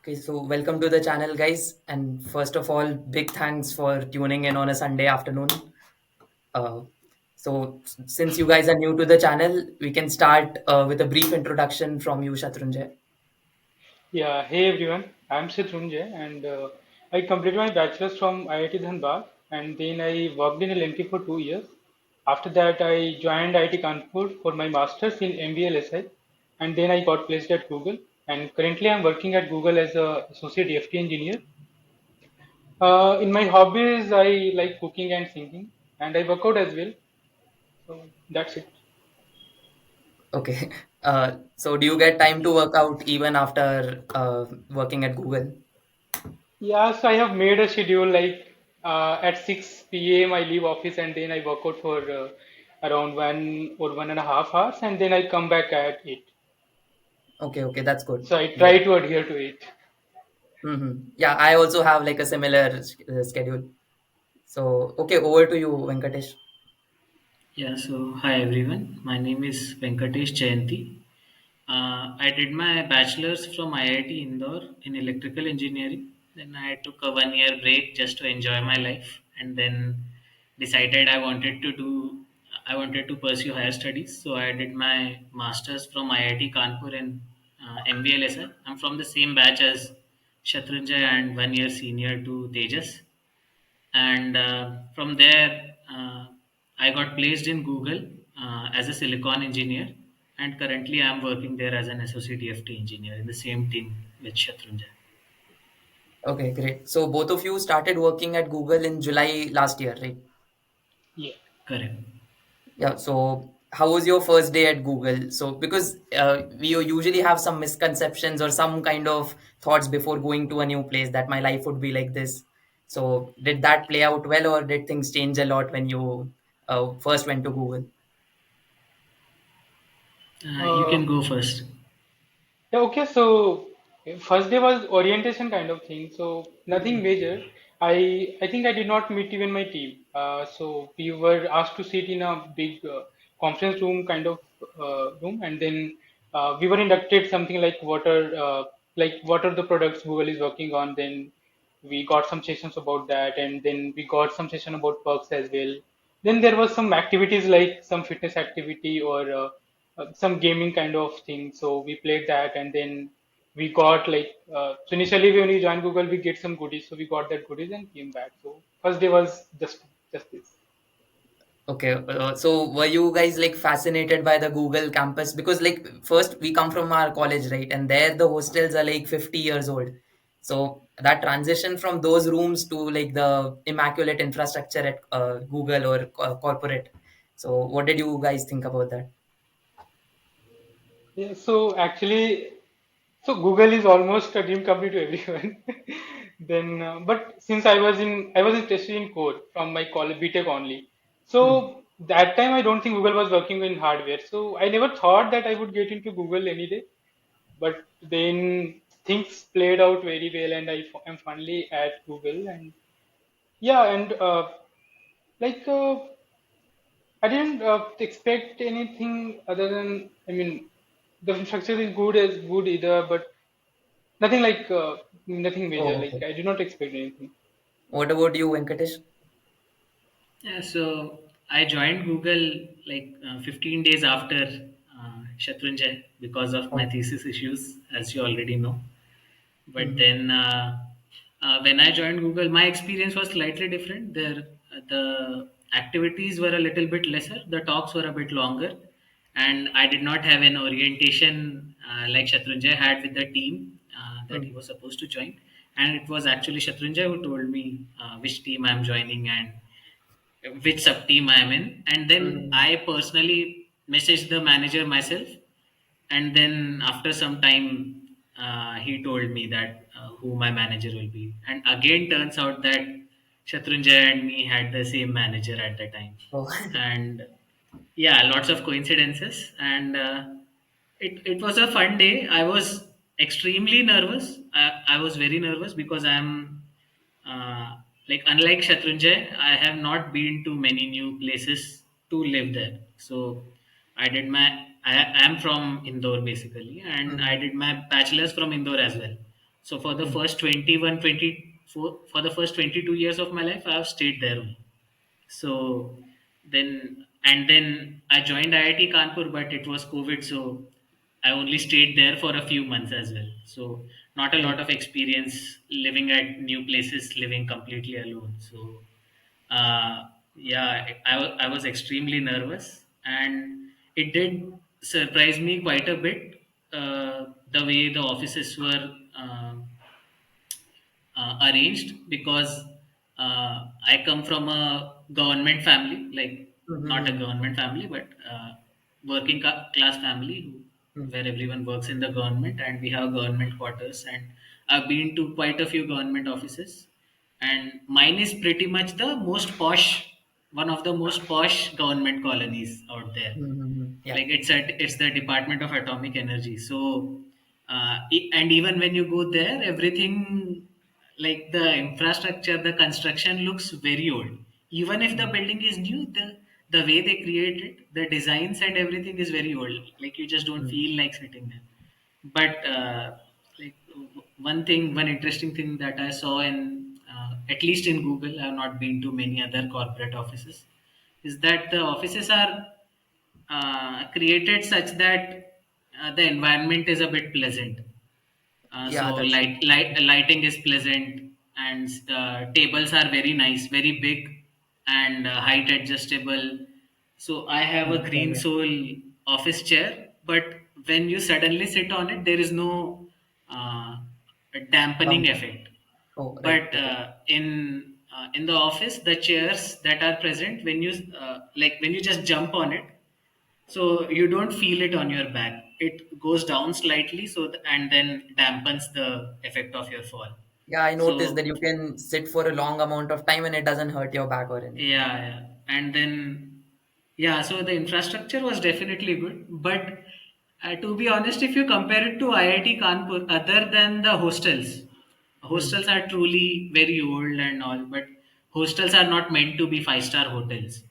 Okay, so welcome to the channel, guys. And first of all, big thanks for tuning in on a Sunday afternoon. Uh, since you guys are new to the channel, we can start with a brief introduction from you, Shatrunjay. Yeah, hey everyone, I'm Shatrunjay and I completed my bachelor's from IIT Dhanbad and then I worked in LNT for 2 years. After that, I joined IIT Kanpur for my master's in VLSI and then I got placed at Google and currently I'm working at Google as a associate FT engineer. In my hobbies, I like cooking and singing and I work out as well. So that's it. Okay. So do you get time to work out even after working at Google? Yeah, so I have made a schedule like at 6 p.m. I leave office and then I work out for around 1 or 1.5 hours and then I come back at 8. Okay, okay, that's So good. I Great. try to adhere to it. Yeah, I also have like a similar schedule. So, okay, over to you, Venkatesh. Yeah, so hi everyone. My name is Venkatesh Jayanti. I did my bachelor's from IIT Indore in electrical engineering. Then I took a 1 year break just to enjoy my life, and then decided I wanted to pursue higher studies. So I did my master's from IIT Kanpur in MBLSI. I'm from the same batch as Shatrunjay and 1 year senior to Tejas, and from there I got placed in Google as a silicon engineer, and currently I'm working there as an associate EFT engineer in the same team with Shatrunjay. Okay, great. So both of you started working at Google in July last year, right? Yeah. Correct. Yeah. So how was your first day at Google? So because we usually have some misconceptions or some kind of thoughts before going to a new place that my life would be like this. So did that play out well, or did things change a lot when you first went to Google? You Uh, can go first. Yeah, okay, so first day was orientation kind of thing, so nothing major. I think I did not meet even my team. So we were asked to sit in a big conference room kind of room, and then we were inducted something like what are the products Google is working on. Then we got some sessions about that, and then we got some session about perks as well. Then there was some activities like some fitness activity or some gaming kind of thing. So we played that, and then we got so initially when we joined Google, we get some goodies. So we got that goodies and came back. So first day was just this. Okay, so were you guys like fascinated by the Google campus? Because like first we come from our college, right? And there the hostels are like 50 years old. So that transition from those rooms to like the immaculate infrastructure at Google or corporate. So what did you guys think about that? Yeah, so actually, so Google is almost a dream company to everyone. Then, but since I was interested in code from my college BTech only. Hmm. So that time I don't think Google was working in hardware. So I never thought that I would get into Google any day. But then things played out very well, and am finally at Google. And yeah, and like I didn't expect anything other than, I mean, the infrastructure is good either, but nothing nothing major. Oh, Like okay. I did not expect anything. What about you, Venkatesh? Yeah, so I joined Google like 15 days after Shatrunjay because of my Oh. thesis issues, as you already know. But Mhm. then when I joined Google, my experience was slightly different. The activities were a little bit lesser, the talks were a bit longer, and I did not have an orientation like Shatrunjay had with the team that he Mm. was supposed to join. And it was actually Shatrunjay who told me which team I'm joining and which sub team I'm in. And then Mhm. I personally messaged the manager myself, and then after some time he told me that who my manager will be, and again turns out that Shatrunjay and me had the same manager at the time. Oh. And yeah, lots of coincidences, and it was a fun day. I was extremely nervous. I was very nervous because I'm like, unlike Shatrunjay, I have not been to many new places to live there. So I did my I am from Indore basically, and I Mhm. did my bachelor's from Indore as well. So for the Mm. first 21, 24, for the first 22 years of my life, I have stayed there only. So then I joined IIT Kanpur, but it was COVID, so I only stayed there for a few months as well. So not a lot Mm. of experience living at new places, living completely alone. So yeah, I was extremely nervous, and it did surprise me quite a bit. The way the offices were arranged, because I come from a government family, like not a Mm-hmm. government family, but working class family where everyone works in the government, and we have government quarters. And I've been to quite a few government offices, and mine is pretty much the most posh, one of the most posh government colonies out there. Mm-hmm. Yeah. Like it's the Department of Atomic Energy. So and even when you go there, everything, like the infrastructure, the construction looks very old. Even if the Mm. building is new, the way they create it, the designs and everything is very old. Like you just don't Mm. feel like sitting there. But like one interesting thing that I saw in, at least in Google, I have not been to many other corporate offices, is that the offices are created such that the environment is a bit pleasant. Yeah, So that's true. lighting is pleasant, and tables are very nice, very big, and height adjustable. So I have a Yeah, green yeah. sole office chair, but when you suddenly sit on it, there is no uh, dampening Comfort. effect. Oh, right. But Okay. in the office, the chairs that are present, when you like when you just jump on it, so you don't feel it on your back. It goes down slightly, and then dampens the effect of your fall. Yeah, I noticed that So you can sit for a long amount of time and it doesn't hurt your back or anything. yeah, and then yeah, so the infrastructure was definitely good. But to be honest, if you compare it to IIT Kanpur, other than the hostels, Mm. hostels are truly very old and all, but hostels are not meant to be five-star hotels,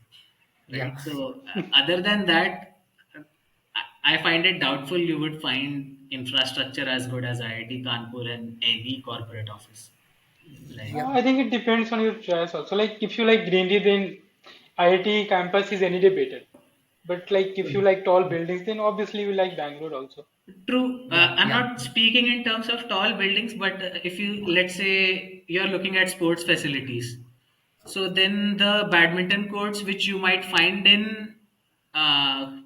Yeah. right? So other than that, I find it doubtful you would find infrastructure as good as IIT Kanpur in any corporate office. Like, Yeah. I think it depends on your choice also. Like if you like greenery, then IIT campus is any day better. But like if you Mm. like tall buildings, then obviously you like Bangalore also. true, Yeah. I'm Yeah. not speaking in terms of tall buildings, but if you, let's say, you're looking at sports facilities, so then the badminton courts, which you might find in, uh,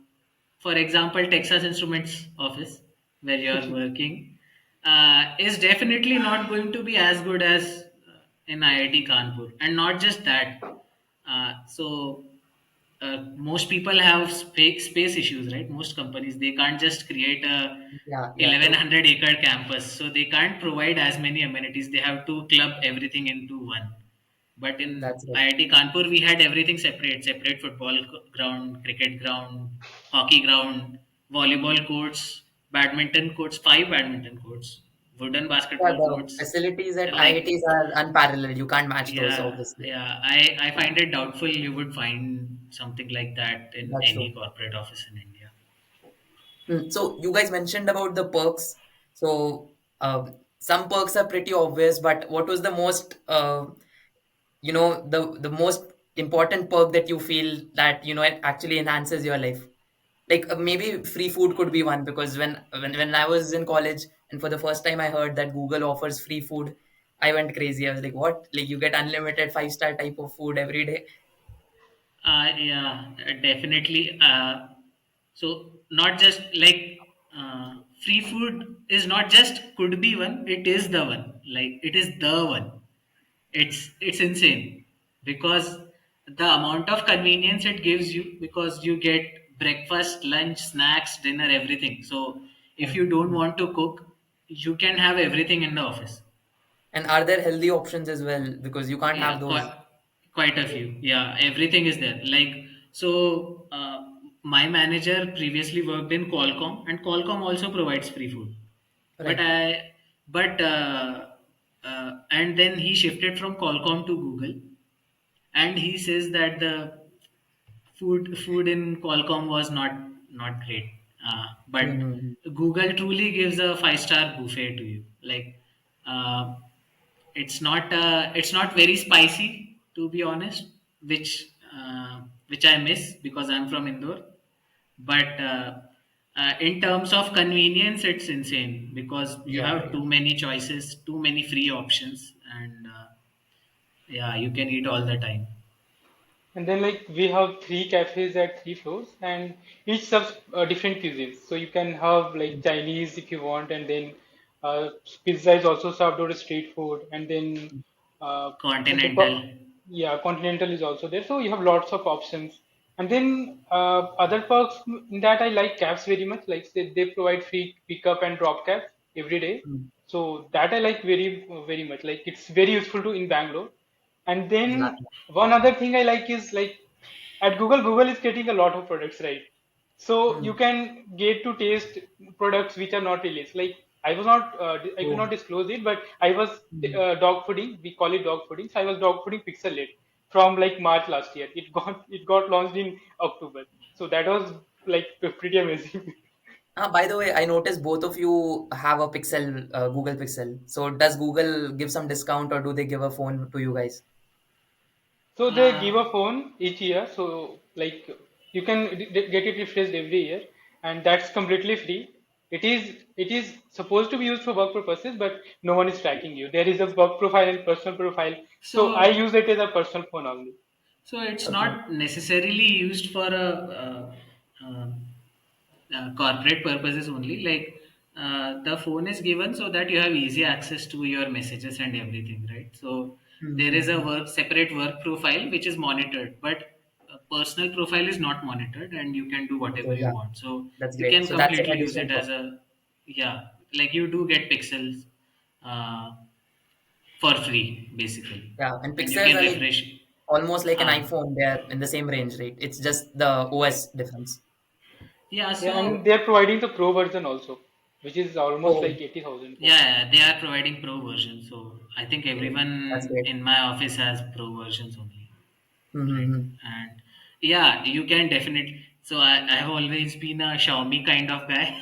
for example, Texas Instruments office where you're working, is definitely not going to be as good as in IIT Kanpur. And not just that. So most people have space issues, right? Most companies, they can't just create a Yeah. Yeah. True. 1100-acre campus, so they can't provide as many amenities. They have to club everything into one. But in That's right. IIT Kanpur, we had everything separate football ground, cricket ground, hockey ground, volleyball courts, badminton courts, 5 badminton courts, wooden Yeah, basketball the courts. facilities at Like, IITs are unparalleled. You can't match those, yeah, obviously. yeah. I find it doubtful you would find something like that in That's any true. corporate office in India. So you guys mentioned about the perks. So some perks are pretty obvious, but what was the most, the most important perk that you feel that it actually enhances your life? Like maybe free food could be one because when I was in college and for the first time I heard that Google offers free food, I went crazy. I was like, what? Like you get unlimited five-star type of food every day? Yeah, definitely. So not just like free food is not just could be one; it is the one. Like it is the one. It's insane because the amount of convenience it gives you, because you get breakfast, lunch, snacks, dinner, everything. So if you don't Mm. want to cook, you can have everything in the office. And are there healthy options as well? Because you can't have Yeah, those. quite a few. Yeah, everything is there. Like, so, my manager previously worked in Qualcomm, and Qualcomm also provides free food. But Right. I, but and then he shifted from Qualcomm to Google, and he says that the food in Qualcomm was not great. But Mm-hmm. Google truly gives a five-star buffet to you. Like, Uh, it's not very spicy, to be honest, which I miss because I'm from Indore. But in terms of convenience, it's insane because you Yeah, have yeah. too many choices, too many free options, and yeah, you can eat all the time. And then like we have three cafes at three floors, and each serves different cuisines. So you can have like Chinese if you want, and then pizza is also served over street food, and then uh, the Continental. yeah, continental is also there. So you have lots of options. And then other perks in that I like cabs very much. Like they provide free pickup and drop cabs every day. Mm. So that I like very much. Like it's very useful to in Bangalore. And Yeah. then one other thing I like is like at Google is getting a lot of products, right? So you Mm. can get to taste products which are not released. Like I could Oh. not disclose it, but I was Mm. dog fooding. We call it dog fooding. So I was dog fooding Pixel Late from like March last year. It got launched in October. So that was like pretty amazing. By the way, I noticed both of you have a Pixel, Google Pixel. So does Google give some discount or do they give a phone to you guys? So they give Uh, a phone each year. So like you can get it refreshed every year, and that's completely free. It is supposed to be used for work purposes, but no one is tracking you. There is a work profile and personal profile. So I so use it as a personal phone only. so it's Okay. not necessarily used for corporate purposes only. Like the phone is given so that you have easy access to your messages and everything, right? So there is a Mm-hmm. separate work profile which is monitored, but a personal profile is not monitored, and you can do whatever Okay, you yeah, want. So that's you great. can So that's an completely use additional it as perk. a, yeah, like you do get pixels uh, for free basically, Yeah, and and you Pixels can are like refresh. almost like an Uh, iPhone. They're in the same range, right? It's just the OS difference. yeah, Yeah, and so they're providing the pro version also, which is almost Oh, like 80,000 for. yeah, they are providing pro version. So I think oh, that's everyone great. in my office has pro versions only, right? Mm-hmm. And yeah, you can definitely. So I have always been a Xiaomi kind of guy.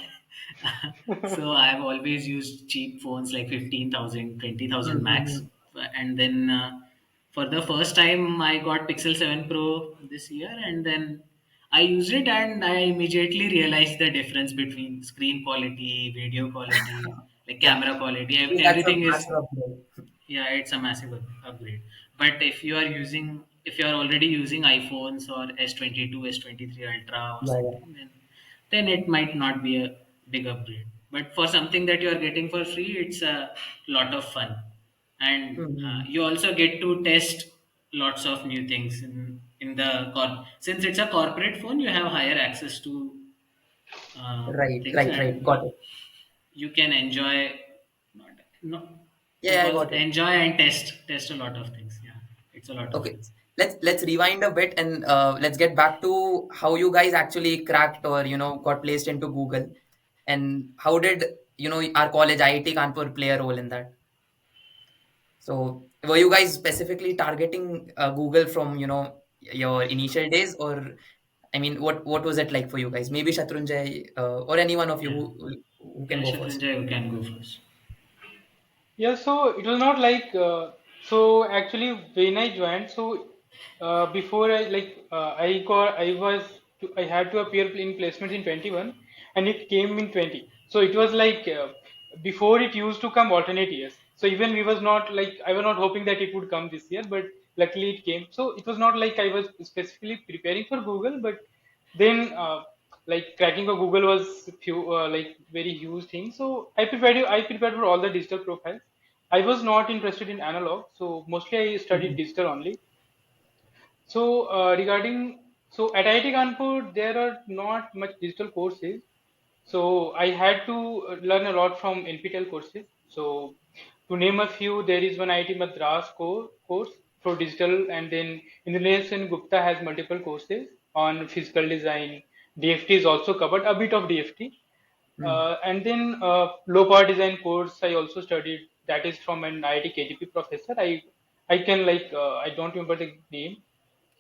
So I've always used cheap phones like 15,000, 20,000 max. Mm-hmm. And then for the first time, I got Pixel 7 Pro this year. And then I used it and I immediately realized the difference between screen quality, video quality, like Yeah, camera quality. that's a Everything is, massive upgrade. yeah, it's a massive upgrade. But if you are already using iPhones or S22, S23 Ultra or Yeah, yeah. something, then it might not be a big upgrade. But for something that you are getting for free, it's a lot of fun, and Mm-hmm. you also get to test lots of new things in the since it's a corporate phone, you have higher access to Right, things, right, right. and Got it. you can enjoy, not Yeah, yeah, I both got it. enjoy and test a lot of things. Yeah, it's a lot of Okay, fun. let's rewind a bit and let's get back to how you guys actually cracked or got placed into Google, and how did our college IIT Kanpur play a role in that? So were you guys specifically targeting Google from your initial days, or I mean, what was it like for you guys? Maybe Shatrunjay or any one of you Yeah, who can yeah, go first. Shatrunjay, you can go first. Yeah, so it was not like so actually when I joined, so before I had to appear in placement in 21, and it came in 20. So it was like before it used to come alternate years. So even we was not like I was not hoping that it would come this year, but luckily it came. So it was not like I was specifically preparing for Google, but then like cracking for Google was few like very huge thing. So I prepared for all the digital profiles. I was not interested in analog, so mostly I studied Mhm. digital only. So regarding so at IIT Kanpur there are not much digital courses. So I had to learn a lot from NPTEL courses. So to name a few, there is one IIT Madras course for digital, and then Indrajan Gupta has multiple courses on physical design. DFT is also covered, a bit of DFT. Mm. And then low power design course I also studied. That is from an IIT KGP professor. I can like I don't remember the name,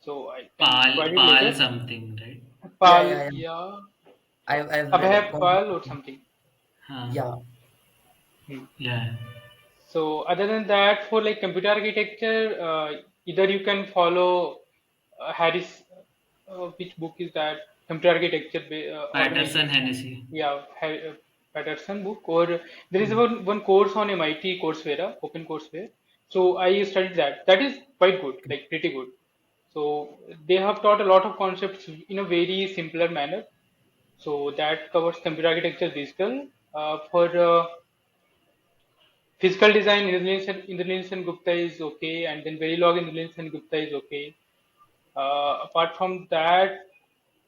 so I can provide it Pal later. something, right? Yeah, Pal, yeah, yeah. yeah, I've Abhay gone. Pal or something. Huh. Yeah. Hmm. Yeah. So other than that, for like computer architecture, either you can follow Harris, which book is that? Computer architecture, Patterson automation. Hennessy. Yeah, Patterson book. Or there is Hmm. one course on MIT Coursera, Open Courseware. So I studied that. That is quite good, like pretty good. So they have taught a lot of concepts in a very simpler manner. So that covers computer architecture, digital. For physical design, Indranil Sen Gupta is okay, and then Verilog Indranil Sen Gupta is okay. Apart from that,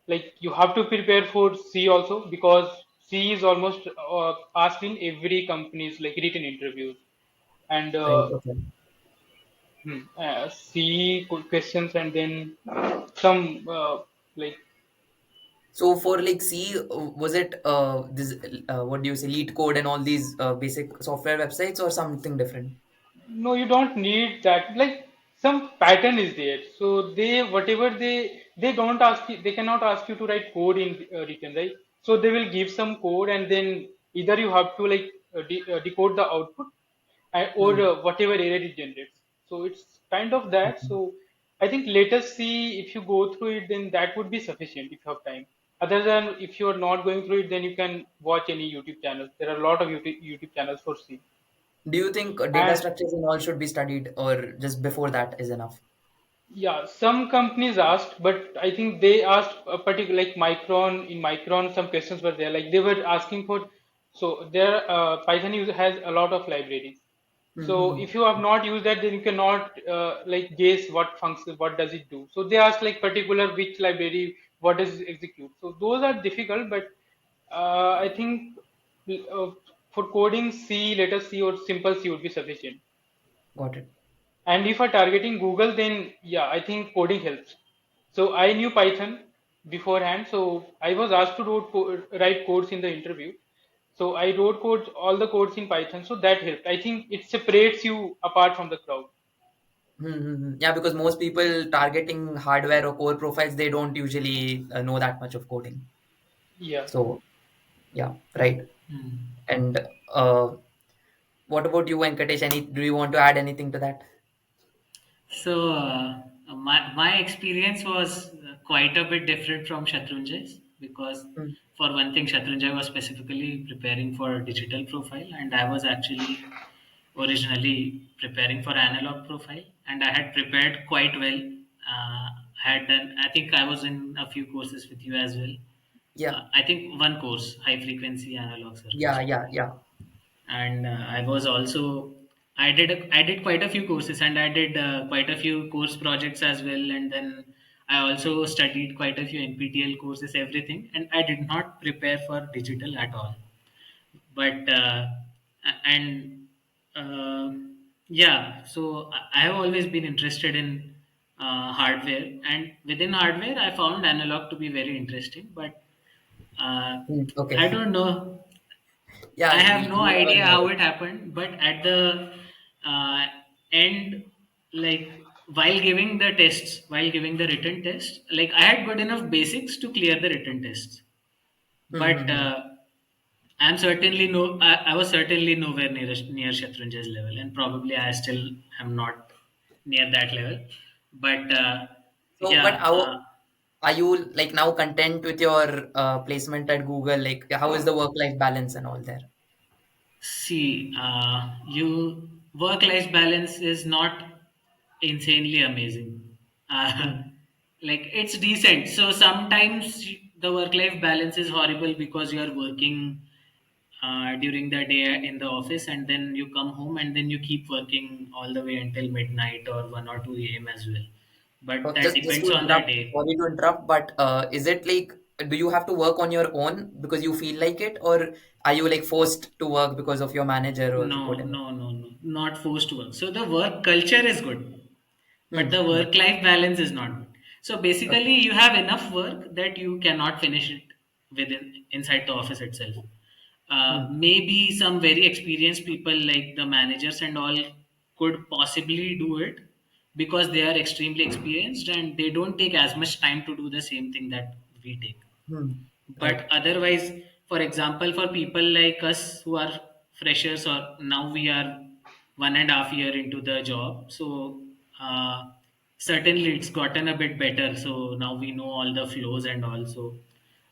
like you have to prepare for C also, because C is almost asked in every company's like written interviews, and Right. Okay. C questions, and then some like So for like C, was it this what do you say, lead code and all these basic software websites or something different? no, you don't need that. Like some pattern is there. So they whatever they don't ask you, they cannot ask you to write code in written, right? So they will give some code, and then either you have to like decode the output, or Hmm. whatever error it generates. So it's kind of that. Okay. So I think let us see, if you go through it, then that would be sufficient if you have time. Other than if you are not going through it, then you can watch any YouTube channels. There are a lot of YouTube channels for C. Do you think data And structures and all should be studied, or just before that is enough? yeah, some companies asked, but I think they asked a particular like Micron. In Micron, some questions were there. Like they were asking for, so their Python user has a lot of libraries. So Mm-hmm. if you have not used that, then you cannot like guess what function, what does it do. So they asked like particular which library, what does it execute. So those are difficult, but I think uh, for coding C, let us C or simple C would be sufficient. Got it. And if I'm targeting Google, then yeah, I think coding helps. So I knew Python beforehand. So I was asked to write codes in the interview. So I wrote codes, all the codes in Python. So that helped. I think it separates you apart from the crowd. Mm-hmm. Yeah, because most people targeting hardware or core profiles, they don't usually know that much of coding. Yeah. So yeah, right. Hmm. And uh, what about you, Venkatesh? Do you want to add anything to that? So my experience was quite a bit different from Shatrunjay's, because Mm. for one thing, Shatrunjay was specifically preparing for a digital profile, and I was actually originally preparing for analog profile, and I had prepared quite well. Had done, I think I was in a few courses with you as well. Yeah, I think one course, high frequency analog yeah, circuits, yeah, yeah. and I was also I did quite a few courses, and I did quite a few course projects as well, and then I also studied quite a few NPTEL courses, everything, and I did not prepare for digital at all. But and uh, yeah, so I have always been interested in hardware, and within hardware I found analog to be very interesting, but uh, Mm, okay. I don't know, I Yeah, have no you never idea how know. it happened, but at the uh, end, like while giving the written test, like I had good enough basics to clear the written tests. But Mm-hmm. I was certainly nowhere near Shatrunjay's level, and probably I still am not near that level. But So, but yeah, how are you like now content with your placement at Google? Like, how is the work-life balance and all there? see, you work-life balance is not insanely amazing. Uh, Mm, like it's decent. So sometimes the work-life balance is horrible because you are working during the day in the office, and then you come home and then you keep working all the way until midnight or 1 or 2 a.m. as well. But that just to depends on the interrupt, day. sorry to interrupt, but is it like, do you have to work on your own because you feel like it, or are you like forced to work because of your manager or No, whatever? no, no, no, not forced to work. So the work culture is good, but the Mm, mm, work life balance is not good. So okay. basically, you have enough work that you cannot finish it within inside the office itself. Mm, Maybe some very experienced people like the managers and all could possibly do it because they are extremely experienced and they don't take as much time to do the same thing that we take. mm, But right. otherwise, for example, for people like us who are freshers, or now we are 1.5 year into the job. So certainly it's gotten a bit better. So now we know all the flows and all. So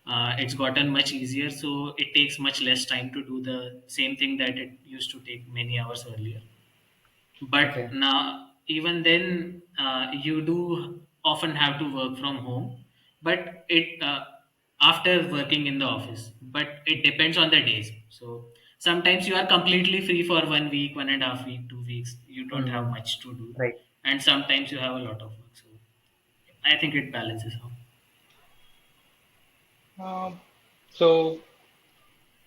it's gotten much easier. So it takes much less time to do the same thing that it used to take many hours earlier. But Okay. now, even then, you do often have to work from home. But it after working in the office, but it depends on the days. So sometimes you are completely free for 1 week, 1.5 week, 2 weeks. You don't have Mm-hmm. much to do, Right. and sometimes you have a lot of work. So I think it balances out. So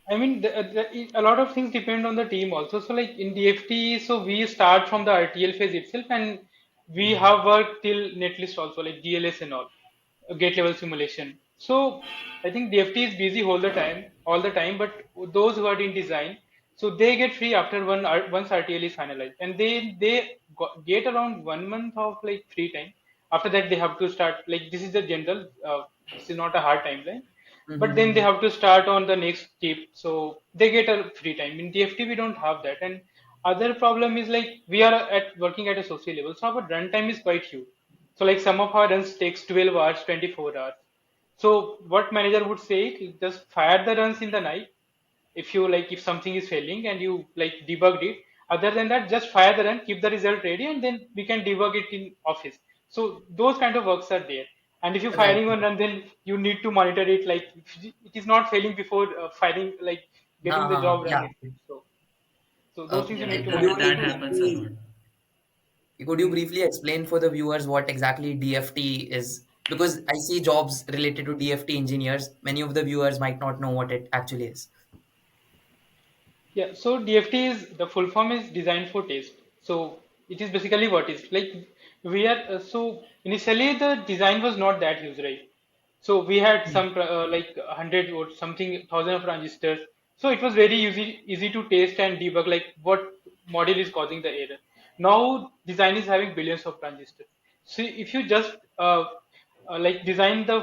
I mean, a lot of things depend on the team also. So, like in DFT, so we start from the RTL phase itself, and we have worked till netlist also, like GLS and all, gate level simulation. So, I think DFT is busy all the time. But those who are in design, so they get free after once RTL is finalized, and get around 1 month of like free time. After that, they have to start. Like this is the general. This is not a hard timeline, but then they Mm-hmm. have to start on the next tip, so they get a free time. In DFT we don't have that. And other problem is like we are at working at a social level, so our runtime is quite huge. So like some of our runs takes 12 hours, 24 hours. So what manager would say is just fire the runs in the night. If you like, if something is failing and you like debugged it, other than that, just fire the run, keep the result ready, and then we can debug it in office. So those kind of works are there. And if you're Right. firing one run, then you need to monitor it, like if it is not failing before firing, like getting the Uh-huh. job run Yeah. itself. So those things you Yeah, need to Could you monitor. that So happens a lot. mm, briefly explain for the viewers what exactly DFT is? Because I see jobs related to DFT engineers. Many of the viewers might not know what it actually is. yeah, so DFT is the full form is designed for test. So it is basically what is like we are. So initially the design was not that huge, right? So we had Mm. some like 100 or something thousand of transistors. So it was very easy to test and debug like what model is causing the error. Now design is having billions of transistors. So if you just like design the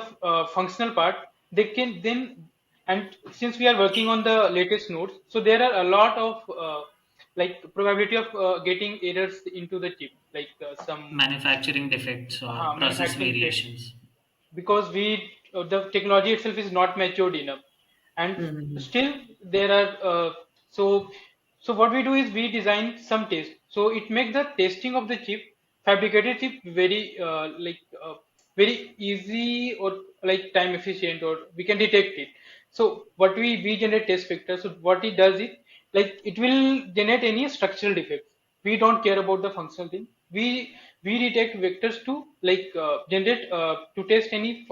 functional part, they can then. And since we are working on the latest nodes, so there are a lot of like probability of getting errors into the chip, like some Manufacturing defects or process manufacturing defects, variations. because the technology itself is not matured enough. And Mm-hmm. still there are so so what we do is we design some test, so it makes the testing of the chip, fabricated chip, very very easy, or like time efficient, or we can detect it. So what we generate test vector. So what it does is like it will generate any structural defects. We don't care about the functional thing. We detect vectors to like generate to test any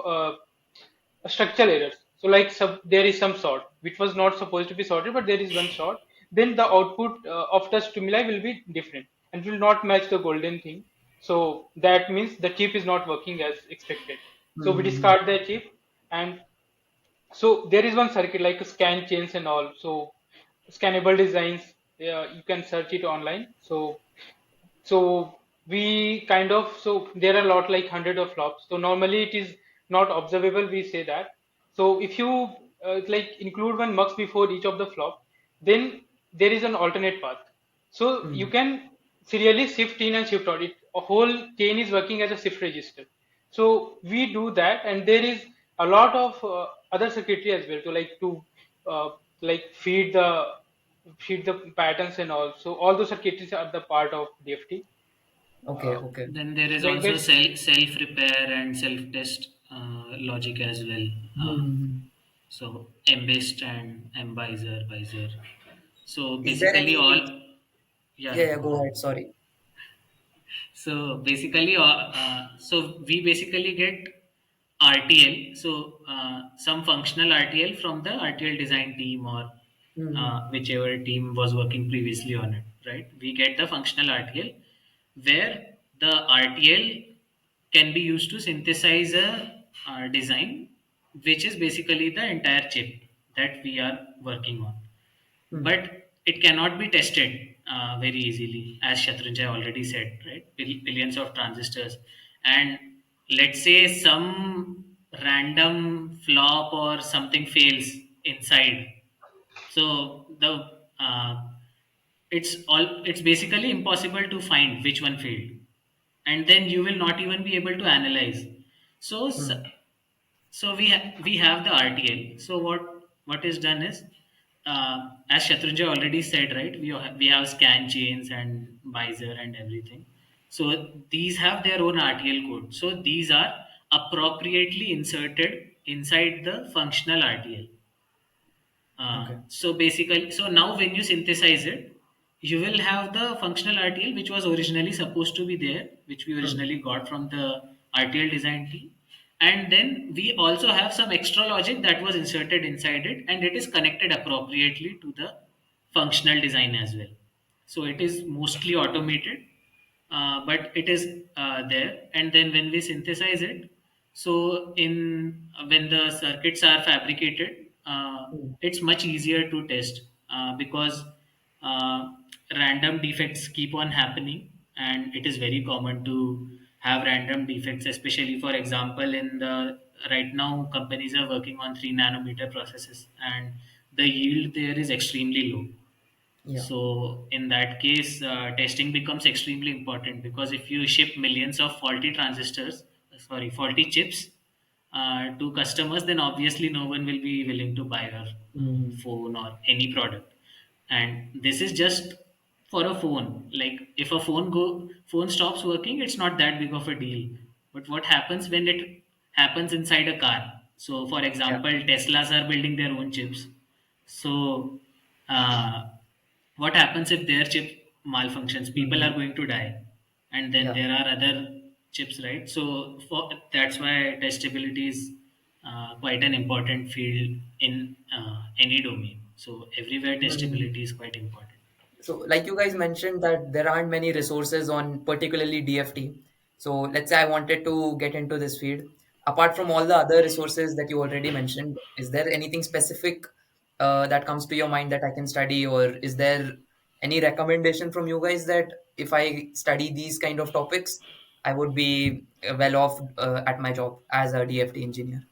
structural errors. So like there is some sort which was not supposed to be sorted, but there is one sort. Then the output of the stimuli will be different and will not match the golden thing. So that means the chip is not working as expected. So we Mm-hmm. discard the chip. And so there is one circuit like scan chains and all. So scannable designs, you can search it online. So we kind of, so there are a lot like hundred of flops. So normally it is not observable. We say that. So if you like include one mux before each of the flop, then there is an alternate path. So you Mm. can serially shift in and shift out. It a whole chain is working as a shift register. So we do that, and there is a lot of other circuitry as well to uh, like feed the patterns and all. So all those circuitries are the part of DFT. Okay, okay. Then there is also Venkat, self repair and self test logic as well. Mm-hmm. So embased and visor. So Is there basically any? all, Yeah, yeah, yeah, go go on. ahead. Sorry. So basically, so we basically get RTL. So some functional RTL from the RTL design team or Mm-hmm. whichever team was working previously on it, right? We get the functional RTL where the RTL can be used to synthesize a design, which is basically the entire chip that we are working on. Mm. But it cannot be tested very easily, as Shatrunjay already said, right? Billions of transistors, and let's say some random flop or something fails inside. So the it's basically impossible to find which one failed, and then you will not even be able to analyze. So Hmm. so we have the RTL. So what is done is, as Shatrunjay already said, right? We have scan chains and visor and everything. So these have their own RTL code. So these are appropriately inserted inside the functional RTL. Okay. So basically, so now when you synthesize it, you will have the functional RTL which was originally supposed to be there, which we Hmm. originally got from the RTL design team. And then we also have some extra logic that was inserted inside it, and it is connected appropriately to the functional design as well. So it is mostly automated, but it is there. And then when we synthesize it, so in when the circuits are fabricated, Hmm. it's much easier to test, because uh, random defects keep on happening, and it is very common to have random defects, especially for example in the right now companies are working on 3 nanometer processes, and the yield there is extremely low. Yeah. So in that case, testing becomes extremely important, because if you ship millions of faulty transistors, sorry, faulty chips to customers, then obviously no one will be willing to buy your Hmm. phone or any product. And this is just for a phone. Like if a phone stops working, it's not that big of a deal. But what happens when it happens inside a car? So for Yeah. example, Teslas are building their own chips. So uh, what happens if their chip malfunctions? People are Hmm. going to die, and then Yeah. there are other chips, right? So that's why testability is quite an important field in any domain. So everywhere Hmm. testability is quite important. So, like you guys mentioned that there aren't many resources on particularly DFT. So, let's say I wanted to get into this field. Apart from all the other resources that you already mentioned, is there anything specific that comes to your mind that I can study, or is there any recommendation from you guys that if I study these kind of topics, I would be well off at my job as a DFT engineer?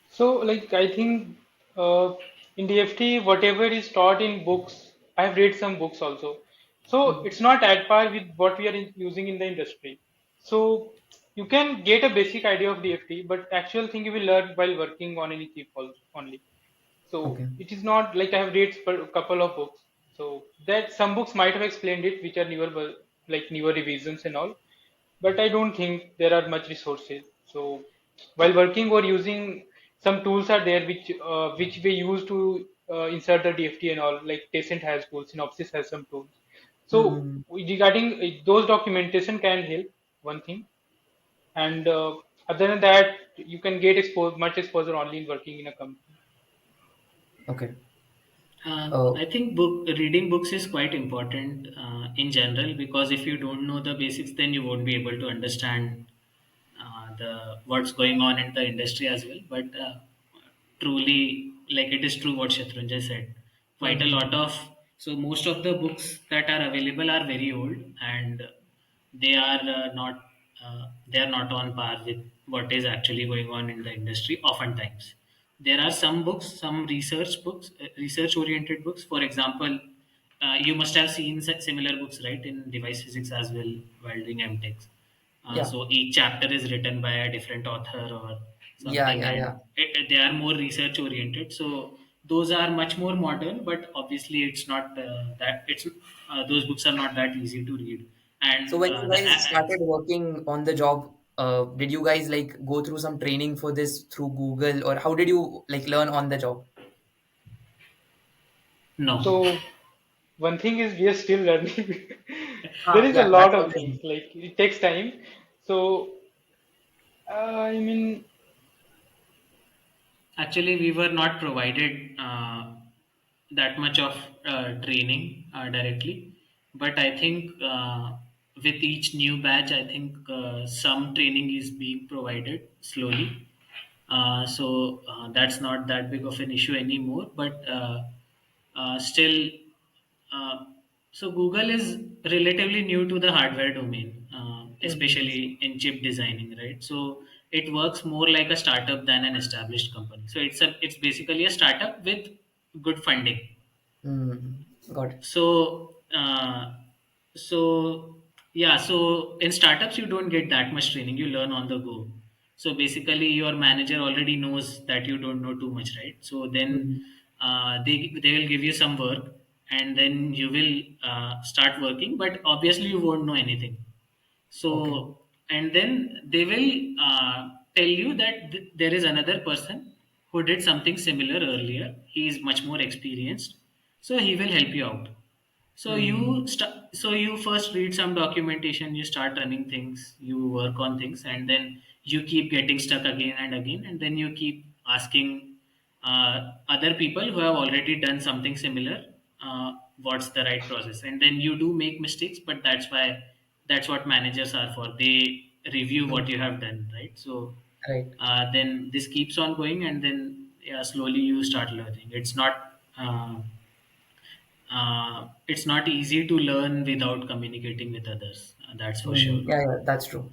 So, like, I think in DFT, whatever is taught in books, I have read some books also. So, Hmm. it's not at par with what we are using in the industry. So, you can get a basic idea of DFT, but actual thing you will learn while working on any chip also only. So, Okay. it is not like I have read a couple of books. So, that some books might have explained it, which are newer, like newer revisions and all, but I don't think there are much resources. So while working or using some tools are there which we use to insert the DFT and all. Like Tessent has tools, Synopsys has some tools. So Hmm. regarding those documentation can help one thing, and other than that, you can get much exposure only in working in a company. Okay. Uh, I think reading books is quite important in general, because if you don't know the basics, then you won't be able to understand the what's going on in the industry as well. But truly, like it is true what Shatrunjay said. Quite a hmm. lot of, so most of the books that are available are very old, and they are not on par with what is actually going on in the industry. Oftentimes, there are some books, some research oriented books. For example, you must have seen similar books, right, in device physics as well while doing MTechs. Yeah. So each chapter is written by a different author or Yeah. something, Yeah. Yeah. and they are more research oriented. So those are much more modern, but obviously it's not that it's those books are not that easy to read. So And when you guys started working on the job, did you guys like go through some training for this through Google, or how did you like learn on the job? no, So one thing is we are still learning. There Ah, is a yeah, that's lot of what I things, mean. like it takes time. So I mean, actually we were not provided that much of training directly, but I think with each new batch, I think some training is being provided slowly. So that's not that big of an issue anymore. But still, uh, so Google is relatively new to the hardware domain, Mhm. especially in chip designing, right? So it works more like a startup than an established company. So it's basically a startup with good funding. Mm. Got it. So yeah, so in startups you don't get that much training. You learn on the go. So basically, your manager already knows that you don't know too much, right? So then Mm. they will give you some work, and then you will start working. But obviously, you won't know anything. Okay. So, and then they will tell you that there is another person who did something similar earlier. He is much more experienced, so he will help you out. So Mm. you first read some documentation, you start running things, you work on things, and then you keep getting stuck again and again, and then you keep asking other people who have already done something similar, what's the right process, and then you do make mistakes, but that's what managers are for. They review what Mm. you have done, right? So Right. then this keeps on going, and then yeah, slowly you start learning. It's not easy to learn without communicating with others. That's for sure. Mm. Yeah, yeah, that's true.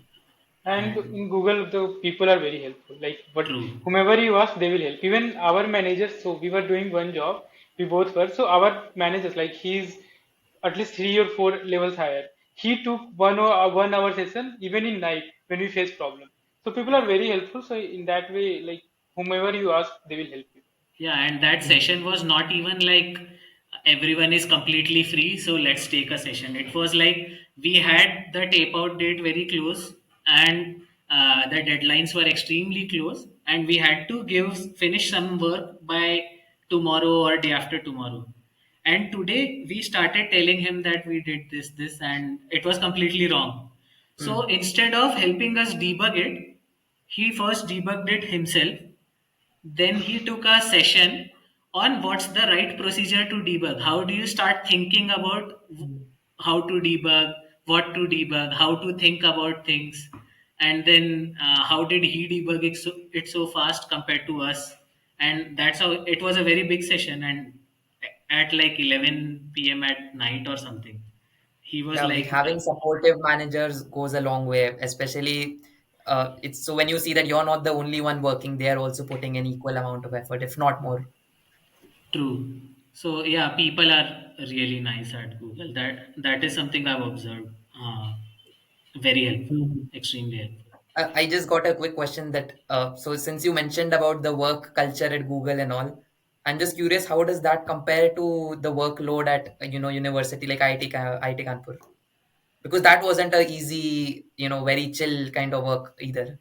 And And in Google, the people are very helpful. Like, but true. whomever you ask, they will help. Even our managers. So we were doing one job. We both were. So our managers, like he's at least 3 or 4 levels higher. He took 1 hour session even in night when we face problem. So people are very helpful. So in that way, like whomever you ask, they will help you. Yeah, and that Mm. session was not even like everyone is completely free, so let's take a session. It was like we had the tape out date very close, and the deadlines were extremely close, and we had to give finish some work by tomorrow or day after tomorrow. And today we started telling him that we did this, and it was completely wrong. So Mm. instead of helping us debug it, he first debugged it himself, then he took a session on what's the right procedure to debug. How do you start thinking about Mm. how to debug, what to debug, how to think about things, and then how did he debug it so fast compared to us? And that's how it was a very big session. And at like 11 p.m. at night or something, he was Yeah, like like, having supportive managers goes a long way, especially it's so when you see that you're not the only one working, they are also putting an equal amount of effort, if not more. true. So yeah, people are really nice at Google. That is something I've observed. Very helpful, Mhm. extremely helpful. I just got a quick question that so since you mentioned about the work culture at Google and all, I'm just curious, how does that compare to the workload at university like IIT Kanpur? Because that wasn't a easy, very chill kind of work either.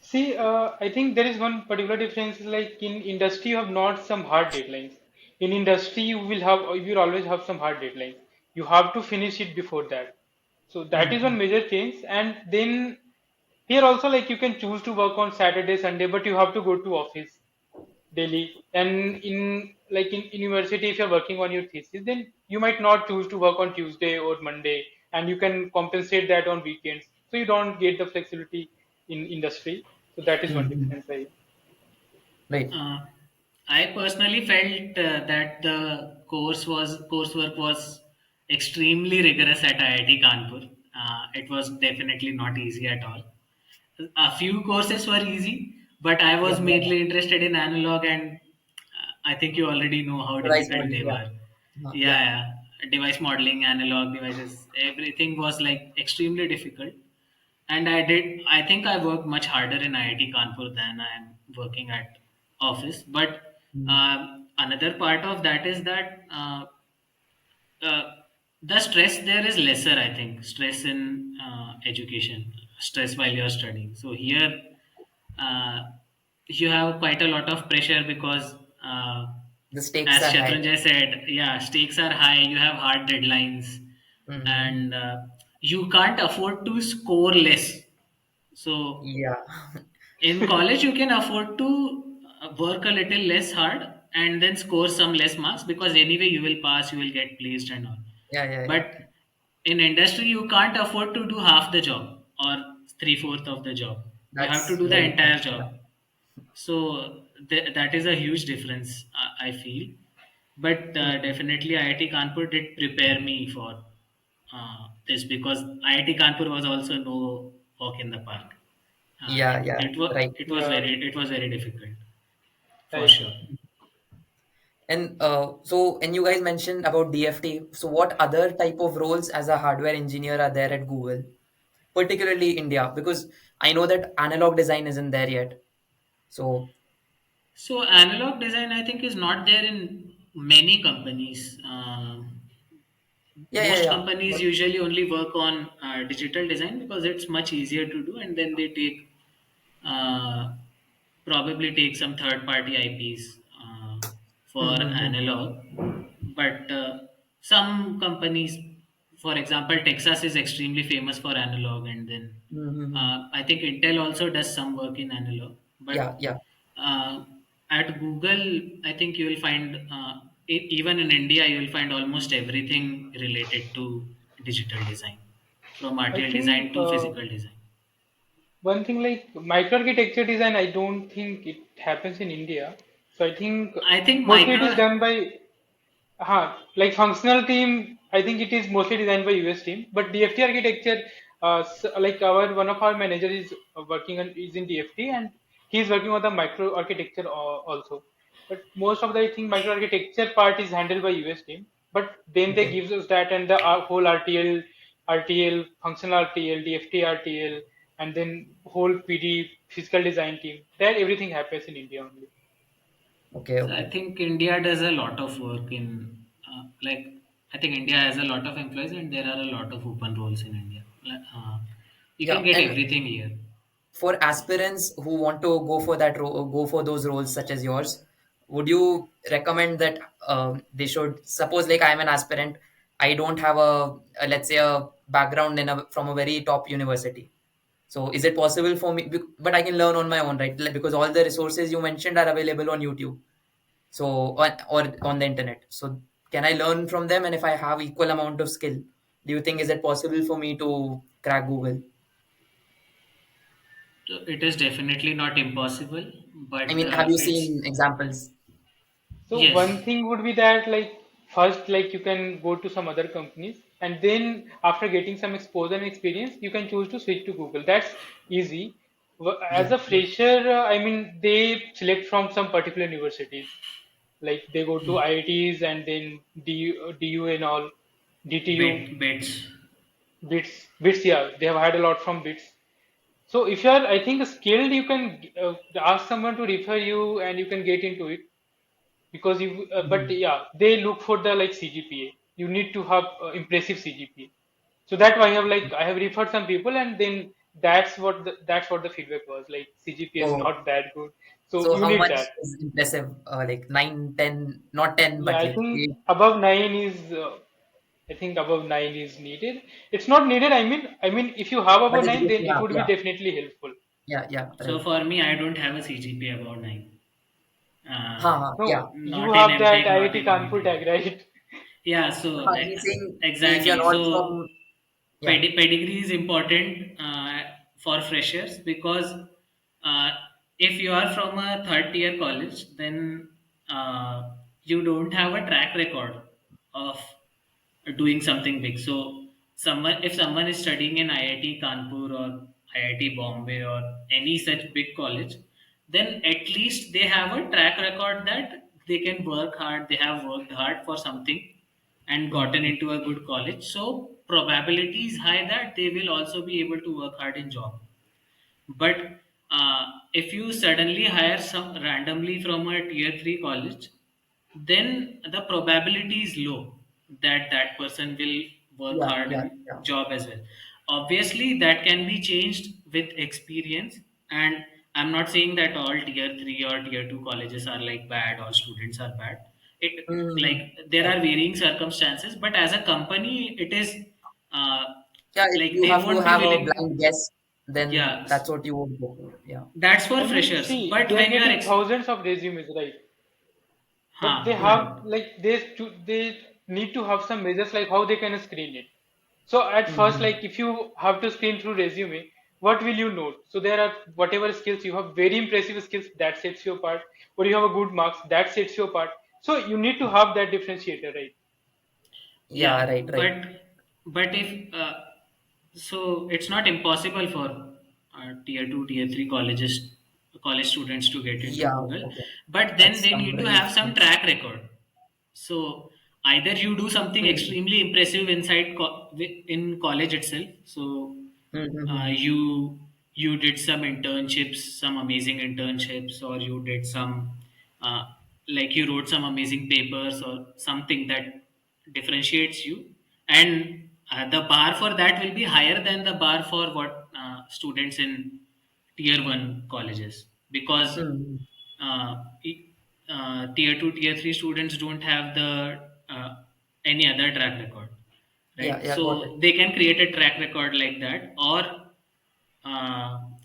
See, I think there is one particular difference. Like in industry, you have not some hard deadlines. In industry, you will always have some hard deadlines. You have to finish it before that. So that is Mm. one major change. And then here also, like you can choose to work on Saturday, Sunday, but you have to go to office daily. And in university, if you're working on your thesis, then you might not choose to work on Tuesday or Monday, and you can compensate that on weekends. So you don't get the flexibility in industry. So that is one Mhm. difference. I Right. Uh, I personally felt that the coursework was extremely rigorous at IIT Kanpur. It was definitely not easy at all. A few courses were easy, but I Yeah, was yeah. mainly interested in analog, and I think you already know how Device difficult modeling, they yeah. were. Yeah. Yeah, device modeling, analog devices, everything was like extremely difficult. And I think I worked much harder in IIT Kanpur than I'm working at office. But Mm. another part of that is that uh, the stress there is lesser, I think. Stress in education, stress while you're studying. So here uh, you have quite a lot of pressure because The stakes as are high. Shatrunjay said, yeah, stakes are high, you have hard deadlines, Mm. and you can't afford to score less. So Yeah. in college, you can afford to work a little less hard and then score some less marks, because anyway you will pass, you will get placed and all. Yeah, yeah, yeah. But in industry, you can't afford to do half the job or three-fourth of the job. You have to That's do the very true. entire Yeah. job. So that is a huge difference, I feel. But Mm. definitely, IIT Kanpur did prepare me for this, because IIT Kanpur was also no walk in the park. Yeah, yeah. Right. It was yeah, very difficult, for right. sure. And and you guys mentioned about DFT. So, what other type of roles as a hardware engineer are there at Google, particularly India? Because I know that analog design isn't there yet. So, So analog design, I think, is not there in many companies. yeah, yeah, Most yeah. companies But, usually only work on digital design because it's much easier to do, and then they take uh, probably take some third party IPs for mm-hmm, analog. But some companies, for example, Texas is extremely famous for analog, and then mm-hmm. I think Intel also does some work in analog. But Yeah, yeah. uh, at Google, I think you will find, even in India, you will find almost everything related to digital design, from I RTL design think to physical design. one thing like microarchitecture design, I don't think it happens in India. So I think I think mostly it micro is done by like functional team, I think it is mostly designed by US team. But DFT architecture, like our one of our manager is working on is in DFT, and he is working on the micro architecture also. But most of the I think micro architecture part is handled by US team. But then they Okay, gives us that and the whole RTL, functional RTL, DFT RTL, and then whole PD physical design team. That everything happens in India only. okay, So I okay. think India does a lot of work in, like, I think India has a lot of employees and there are a lot of open roles in India. You can Yeah, get and everything here. for aspirants who want to go for go for those roles such as yours, would you recommend that they should suppose like I'm an aspirant, I don't have let's say a background from a very top university. So is it possible for me? But I can learn on my own, right? Like, because all the resources you mentioned are available on YouTube, so or on the internet. So can I learn from them? And if I have equal amount of skill, do you think is it possible for me to crack Google? So it is definitely not impossible, I but mean, have you it's, seen examples? So yes, one thing would be that like first like you can go to some other companies and then after getting some exposure and experience you can choose to switch to Google. That's easy. As Yeah, a yeah. fresher, I mean they select from some particular universities. Like they go to IITs and then DU and all, DTU, bits. bits. Yeah, they have had a lot from bits. So if you are, I think, skilled, you can ask someone to refer you and you can get into it because you but Mhm. yeah they look for the like CGPA. You need to have impressive CGPA. So that why I have referred some people and then that's what the feedback was like CGPA is So, not that good, so so you how need much that. is impressive? Like 9, 10, not 10, Yeah, but I like think 8. above 9 is I think above 9 is needed. It's not needed, I mean if you have But above it's 9 good then to it have. would be Yeah, definitely helpful. yeah, yeah. So Right. for me, I don't have a CGPA about 9. Ha, Uh, ha, yeah. No, you Not in have that MTech, not IIT in Kanpur anything. tag, right? Yeah, so Ha, he's saying if you're exactly. not So from, yeah. pedigree is important for freshers because uh, if you are from a third tier college, then you don't have a track record of doing something big. So if someone is studying in IIT Kanpur or IIT Bombay or any such big college, then at least they have a track record that they can work hard. They have worked hard for something and gotten Mhm. into a good college. So probability is high that they will also be able to work hard in job. But if you suddenly hire some randomly from a tier 3 college, then the probability is low that that person will work Yeah, hard yeah, in yeah. job as well. Obviously, that can be changed with experience. And I'm not saying that all tier 3 or tier 2 colleges are like bad, all students are bad. It Mm-hmm. like there Yeah. are varying circumstances, but as a company, it is uh, Yeah, if like you they have to won't be have a willing. blind guess, then Yeah, that's what you would go for. Yeah. that's for I mean, freshers. see, But they are when you are getting thousands of resumes, right? But they right. have like they need to have some measures like how they can screen it. So at first, Mm-hmm. like if you have to screen through resume, what will you note? So there are whatever skills you have, very impressive skills that sets you apart, or you have a good marks that sets you apart. So you need to have that differentiator, right? Yeah, Yeah, right, right. but if so, it's not impossible for tier two, tier three college students to get into Yeah, Google, okay. but then That's they some need to have some resistance. track record. So either you do something Hmm. extremely impressive inside in college itself. So Hmm. Hmm. uh, Hmm. you you did some internships, some amazing internships, or you did some uh, like you wrote some amazing papers or something that differentiates you, and the bar for that will be higher than the bar for what students in tier 1 colleges, because Hmm. Hmm. uh, tier 2 tier 3 students don't have the any other track record, Yeah, right? yeah, got So it. they can create a track record like that, or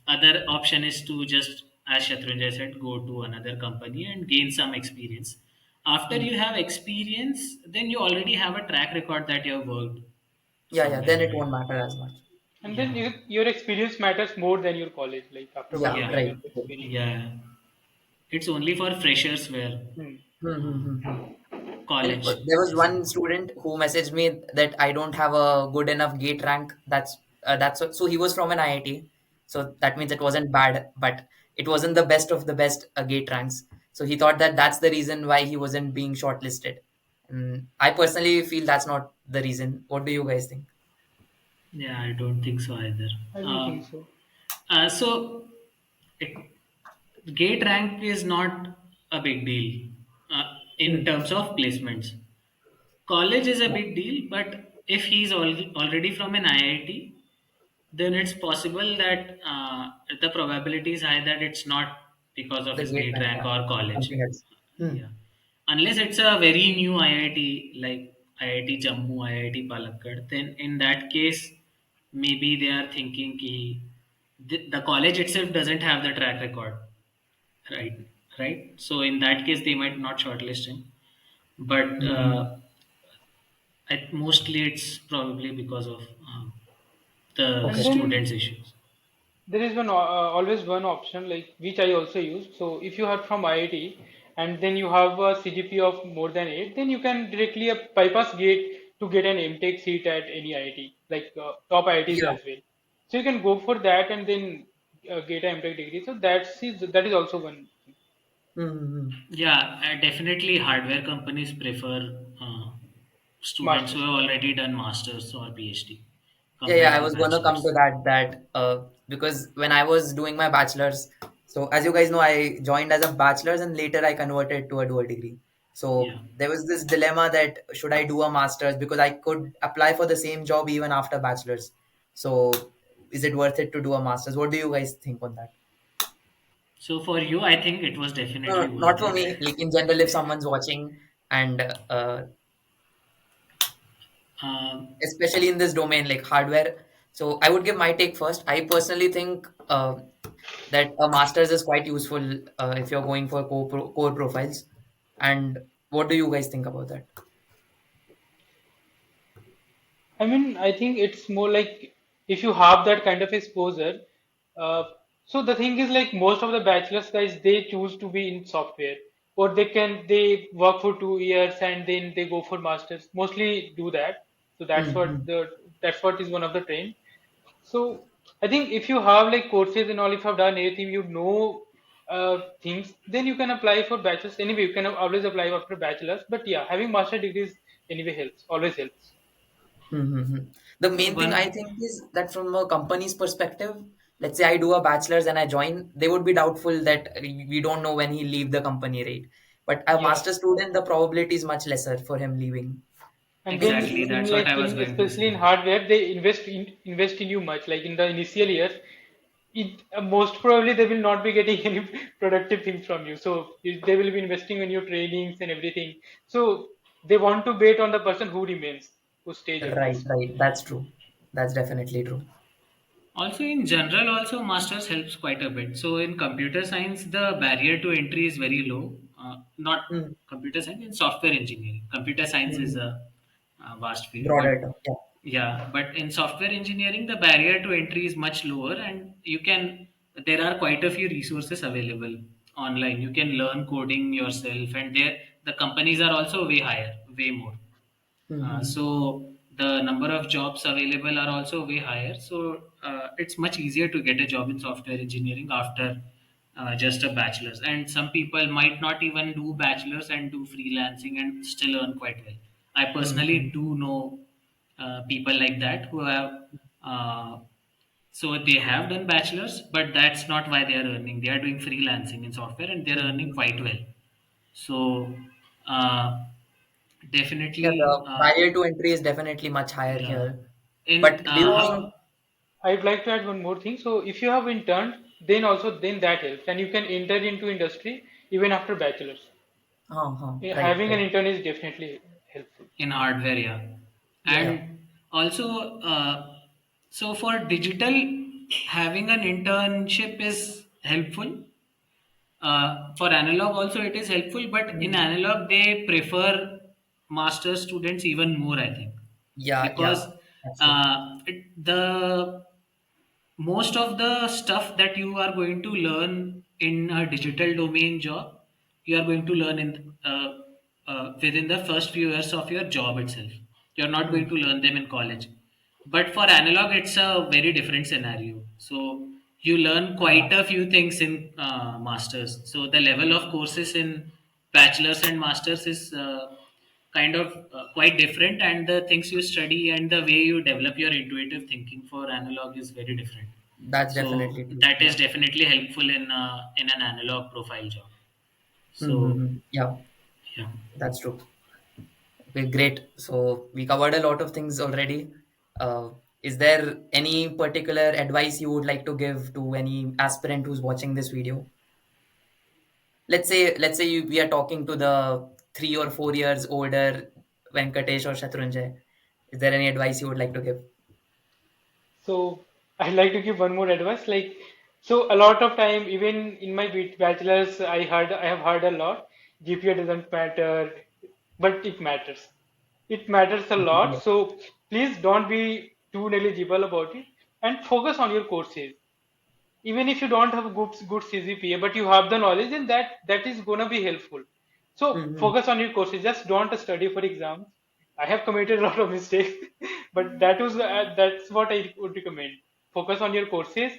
other option is to just, as Shatrunjay said, go to another company and gain some experience. After Hmm. you have experience, then you already have a track record that you have worked Yeah, yeah, somewhere, then it right? won't matter as much. And then Yeah, your experience matters more than your college, like after Yeah, 1 or 2 yeah, right. years of experience. yeah. It's only for freshers where Hmm. Hmm. Hmm. Hmm. Hmm. And college there was is one enough. student who messaged me that I don't have a good enough gate rank. So he was from an IIT, so that means it wasn't bad, but it wasn't the best of the best gate ranks. So he thought that that's the reason why he wasn't being shortlisted. I personally feel that's not the reason. What do you guys think? Yeah, I don't think so either. I don't think Um, so. so it, gate rank is not a big deal in Hmm. terms of placements. College is a Yeah, big deal, but if he's already from an IIT, then it's possible that the probability is high that it's not because of the his gate gate rank, rank yeah, or college. something else. Hmm. Yeah, unless it's a very new IIT like IIT Jammu, IIT Palakkad, then in that case, maybe they are thinking ki the college itself doesn't have the track record, right? Right. So in that case, they might not shortlist him, but Hmm. mostly it's probably because of the And Okay. then students' issues. there is always one option like which I also use. So if you are from IIT and then you have a CGPA of more than 8, then you can directly bypass gate to get an MTech seat at any IIT, like top IITs Yeah. as well. So you can go for that and then get an MTech degree. So that is also one thing. Hmm. Yeah, definitely hardware companies prefer students who Masters. have already done masters or PhD Yeah, yeah, compared I to was gonna come to bachelors. that because when I was doing my bachelor's, so as you guys know, I joined as a bachelor's and later I converted to a dual degree. Yeah. So there was this dilemma that should I do a master's because I could apply for the same job even after bachelor's. So is it worth it to do a master's? What do you guys think on that? So for you, I think it was No, definitely no, not worth for it. me. Like in general, if someone's watching and Um, especially in this domain like hardware. So I would give my take first. I personally think that a master's is quite useful if you're going for core profiles. And what do you guys think about that? I mean, I think it's more like if you have that kind of exposure. Uh, so the thing is, like most of the bachelor's guys, they choose to be in software, or they work for 2 years and then they go for masters. Mostly do that. So Mm-hmm. that's what is one of the trend. So I think if you have like courses and all, if you have done anything, you know things, then you can apply for bachelor's. Anyway, you can always apply after bachelor's. But yeah, having master degrees anyway helps. Always helps. Mm-hmm. The main thing I one, think is that from a company's perspective, let's say I do a bachelor's and I join, they would be doubtful that we don't know when he'll leave the company, right? But a Yeah. master student, the probability is much lesser for him leaving And then because exactly, in that's what like I was in going to especially in say. hardware, they invest in you much. Like in the initial years, it most probably they will not be getting any productive things from you. So they will be investing in your trainings and everything. So they want to bet on the person who remains, who stays at right, least. right. That's true. That's definitely true. Also, in general, also masters helps quite a bit. So in computer science, the barrier to entry is very low. Not Mm-hmm. computer science, in software engineering. Computer science is Mm-hmm. a vast field, but Broader term. Yeah. yeah, but in software engineering, the barrier to entry is much lower, and you can. There are quite a few resources available online. You can learn coding yourself, and there the companies are also way higher, way more. Mm-hmm. So the number of jobs available are also way higher. So it's much easier to get a job in software engineering after just a bachelor's, and some people might not even do bachelor's and do freelancing and still earn quite well. I personally Mm-hmm. do know people like that who have uh, so they have done bachelor's, but that's not why they are earning. They are doing freelancing in software and they're earning Mm-hmm. quite well. So uh, Yeah, definitely, the barrier to entry is definitely much higher yeah. here. In But do you think? how I'd like to add one more thing. So if you have interned, then also then that helps, and you can enter into industry even after bachelor's. Right, Having an right. intern is definitely helpful. in hardware, yeah, Yeah, and also so for digital, having an internship is helpful. For analog also it is helpful, but in mm, analog they prefer master students even more, I think, yeah, because yeah. That's true. the most of the stuff that you are going to learn in a digital domain job, you are going to learn in within the first few years of your job itself. You're not going Mm, to learn them in college. But for analog, it's a very different scenario. So you learn yeah, quite a few things in masters. So the level of courses in bachelor's and masters is kind of quite different, and the things you study and the way you develop your intuitive thinking for analog is very different. that's So definitely true. that is Yeah. definitely helpful in an analog profile job. So Mm-hmm. Yeah, yeah. that's true. Okay, great. So we covered a lot of things already. Uh, is there any particular advice you would like to give to any aspirant who's watching this video? Let's say we are talking to the 3 or 4 years older Venkatesh or Shatrunjay. Is there any advice you would like to give? So I'd like to give one more advice. Like, so a lot of time, even in my bachelor's, I have heard a lot. GPA doesn't matter, but it matters. It matters a lot. Yeah. So please don't be too negligible about it and focus on your courses. Even if you don't have a good CGPA, but you have the knowledge, then that is gonna be helpful. So Mm-hmm. focus on your courses. Just don't study for exams. I have committed a lot of mistakes, but that's what I would recommend. Focus on your courses.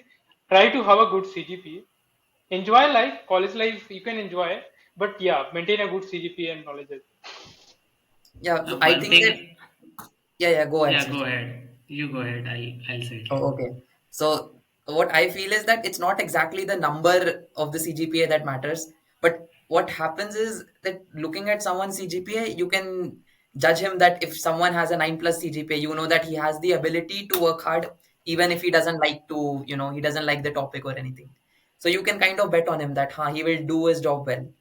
Try to have a good CGPA. Enjoy life, college life. You can enjoy, but yeah, maintain a good CGPA and knowledge. Yeah, so I One think that, thing, yeah, yeah, go ahead, yeah, go Sachin. ahead. You go ahead. I'll say it later. Oh, okay. So what I feel is that it's not exactly the number of the CGPA that matters, but what happens is that looking at someone's CGPA, you can judge him that if someone has a 9 plus CGPA, you know that he has the ability to work hard, even if he doesn't like to, he doesn't like the topic or anything. So you can kind of bet on him that he will do his job well.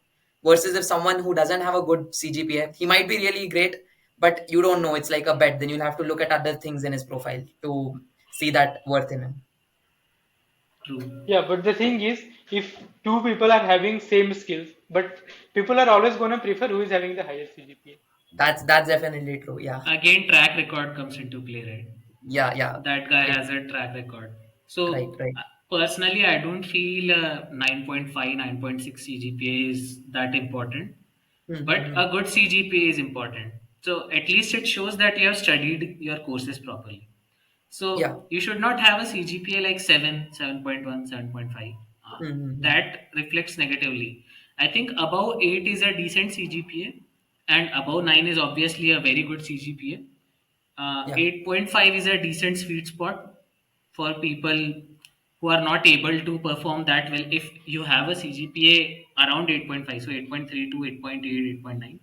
Versus if someone who doesn't have a good CGPA, he might be really great, but you don't know. It's like a bet. Then you'll have to look at other things in his profile to see that worth in him. True. Yeah, but the thing is, if two people are having same skills, but people are always gonna prefer who is having the higher CGPA. That's definitely true. Yeah, Again, track record comes into play, right? yeah, yeah. That guy It, has a track record. right, So right. personally, I don't feel 9.5, 9.6 CGPA is that important, but Mm-hmm. a good CGPA is important. So at least it shows that you have studied your courses properly. Yeah. So you should not have a CGPA like 7, 7.1, 7.5. Mm-hmm. That reflects negatively. I think above 8 is a decent CGPA, and above 9 is obviously a very good CGPA. Yeah. 8.5 is a decent sweet spot for people who are not able to perform that well. If you have a CGPA around 8.5, so 8.3 to 8.8, 8.9,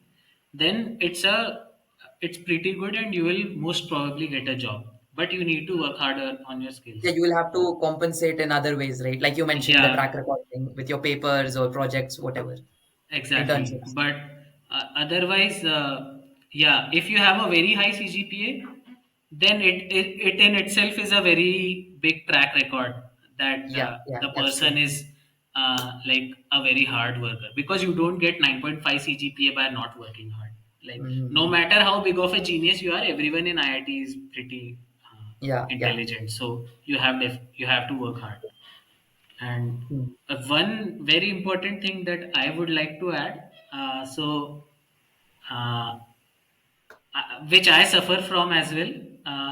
then it's pretty good and you will most probably get a job. But you need to work harder on your Yeah, skills. you will have to compensate in other ways, right? Like you mentioned, the track Yeah, record thing with your papers or projects, whatever, exactly. internships. But otherwise, yeah, if you have a very high CGPA, then it in itself is a very big track record that Yeah, yeah, the that's person true. is like a very hard worker, because you don't get 9.5 CGPA by not working hard. Like, no Mm-hmm. matter how big of a genius you are, everyone in IIT is pretty Yeah, yeah. intelligent. So you have to work hard. And Mm. one very important thing that I would like to add, uh, which I suffer from as well,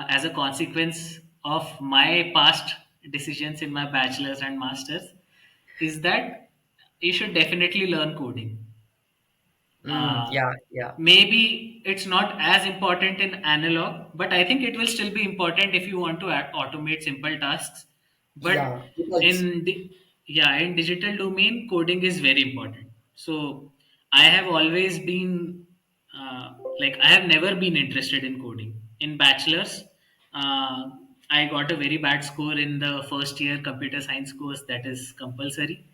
as a consequence of my past decisions in my bachelor's and master's, is that you should definitely learn coding. Uh, Yeah, yeah, Maybe it's not as important in analog, but I think it will still be important if you want to automate simple tasks. But yeah. It helps. in the yeah, in digital domain, coding is very important. So I have always been I have never been interested in coding. In bachelor's, uh, I got a very bad score in the first year computer science course that is compulsory,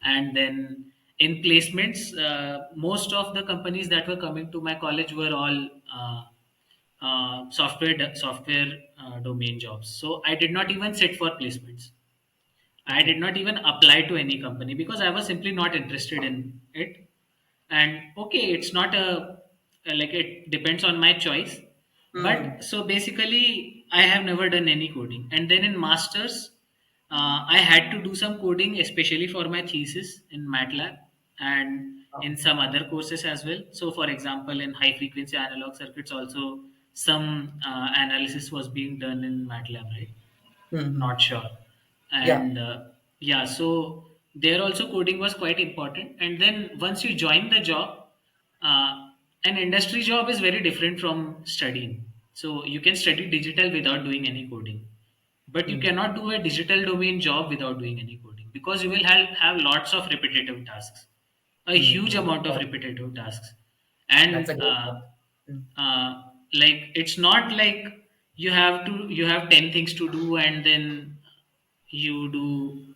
and then in placements, most of the companies that were coming to my college were all software domain jobs. So I did not even sit for placements. I did Okay. not even apply to any company because I was simply not interested in it. And okay, it's not like it depends on my choice. But Hmm. so basically, I have never done any coding. And then in masters, I had to do some coding, especially for my thesis in MATLAB and in some other courses as well. So, for example, in high frequency analog circuits, also some analysis was being done in MATLAB, right? Hmm. Not sure. Yeah. And yeah, so there also coding was quite important. And then once you join the job, uh, an industry job is very different from studying. So you can study digital without doing any coding, but you Hmm. cannot do a digital domain job without doing any coding because you will have lots of repetitive tasks, a huge Hmm. amount of Yeah. repetitive tasks. That's a And great point. Hmm. like it's not like you have 10 things to do and then you do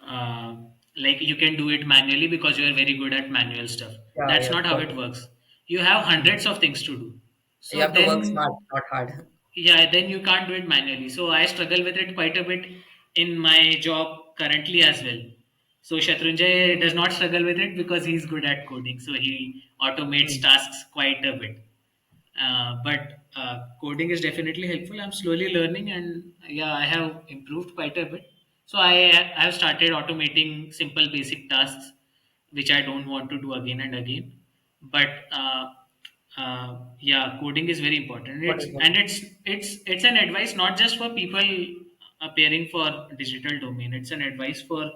uh, like you can do it manually because you are very good at manual stuff. Yeah, That's yeah, not how got it it. works. You have Hmm. hundreds of things to do. You So have to work smart, then not hard. yeah, then you can't do it manually. So I struggle with it quite a bit in my job currently as well. So Shatrunjay does not struggle with it because he's good at coding, so he automates Hmm. tasks quite a bit. But coding is definitely helpful. I'm slowly learning, and yeah, I have improved quite a bit. So I have started automating simple basic tasks, which I don't want to do again and again. But yeah, coding is very important. Got it, got It's an advice not just for people appearing for digital domain. It's an advice for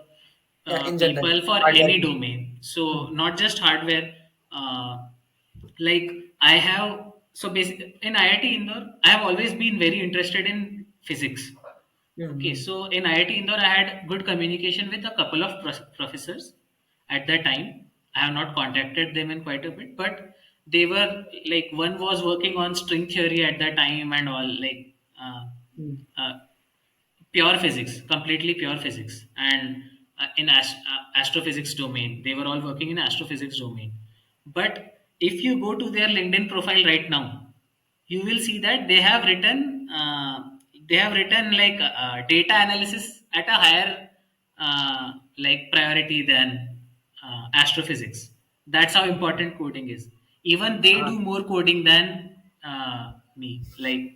yeah, in general, people for hardware any people. domain. So Hmm. not just hardware. Like I have so basically in IIT Indore, I have always been very interested in physics. Okay, Hmm. so in IIT Indore, I had good communication with a couple of professors at that time. I have not contacted them in quite a bit, but they were like one was working on string theory at that time and all uh, Hmm. uh, pure physics, completely pure physics, and in astrophysics domain, they were all working in astrophysics domain. But if you go to their LinkedIn profile right now, you will see that they have written data analysis at a higher like priority than astrophysics. That's how important coding is. Even they Ah, do more coding than me. Like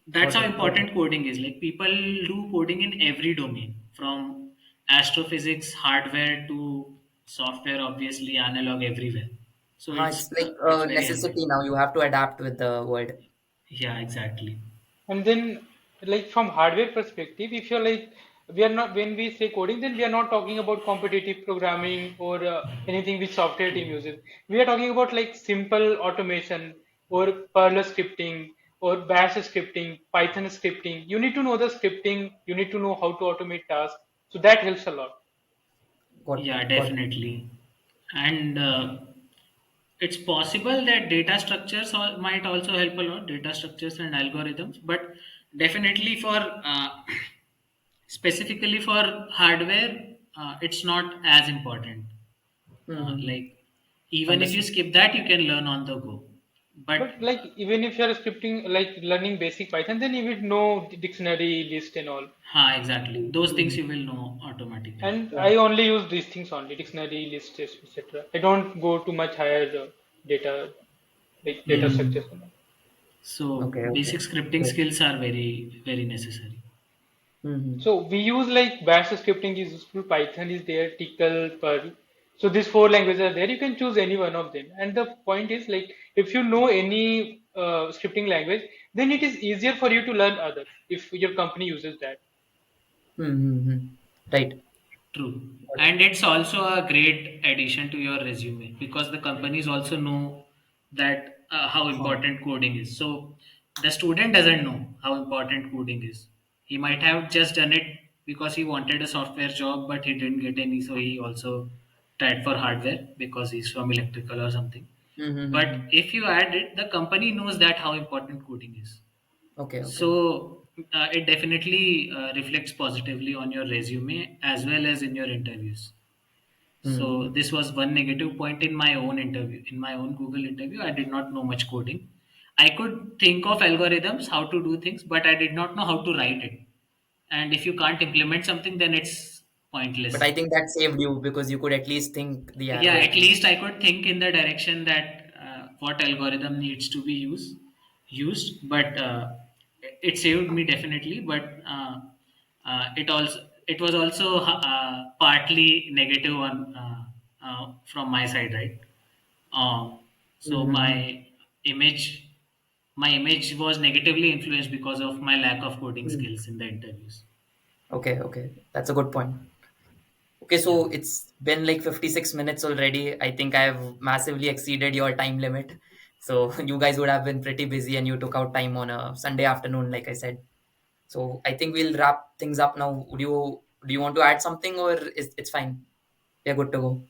that's got how it, got it. important coding is. Like people do coding in every domain, from astrophysics, hardware to software, obviously analog everywhere. So It's like it's a very helpful. necessity now. You have to adapt with the world. Yeah, exactly. And then, like from hardware perspective, if you're like, we are not when we say coding, then we are not talking about competitive programming or anything which software team uses. We are talking about like simple automation or Perl scripting or Bash scripting, Python scripting. You need to know the scripting. You need to know how to automate tasks. So that helps a lot. Yeah, Got it. definitely. And it's possible that data structures might also help a lot, data structures and algorithms, but definitely for specifically for hardware, it's not as important. Hmm. Like even if you Understood. skip that, you can learn on the go. But But like even if you're scripting, like learning basic Python, then you would know the dictionary list and all. exactly, those things Hmm. you will know automatically. And Yeah. I only use these things only, dictionary, lists, etc. I don't go to much higher data, like data Yeah. Hmm. structures and all. So Okay, okay. basic scripting Great. skills are very necessary. Hmm. So we use like Bash scripting is useful, Python is there, Tcl, Perl. So these four languages are there. You can choose any one of them. And the point is like if you know any scripting language, then it is easier for you to learn others if your company uses that. Hmm. Right. True. Got it. And it's also a great addition to your resume because the companies also know that how Huh. important coding is. So the student doesn't know how important coding is. He might have just done it because he wanted a software job, but he didn't get any. So he also tried for hardware because he's from electrical or something. But Mm-hmm. if you add it, the company knows that how important coding is. Okay, okay. So it definitely reflects positively on your resume as well as in your interviews. So Hmm. this was one negative point in my own interview. In my own Google interview, I did not know much coding. I could think of algorithms, how to do things, but I did not know how to write it. And if you can't implement something, then it's But pointless. I think that saved you because you could at least think the Yeah, at algorithm. least I could think in the direction that what algorithm needs to be used. But it saved me definitely. But it was also partly negative on from my side, right? So Mm-hmm. my image was negatively influenced because of my lack of coding Hmm. skills in the interviews. Okay, okay. That's a good point. Okay, Yeah. so it's been like 56 minutes already. I think I've massively exceeded your time limit. So you guys would have been pretty busy and you took out time on a Sunday afternoon, like I said. So I think we'll wrap things up now. Do you want to add something or is it's fine? We're good to go.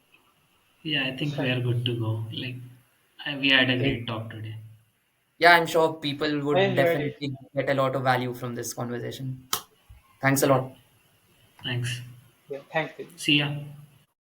Yeah, I It's think we fine. are good to go. Like, we had a Okay. great talk today. Yeah, I'm sure people I would enjoyed it. definitely get a lot of value from this conversation. Thanks a Yeah, lot. thanks. Yeah, thanks. See ya.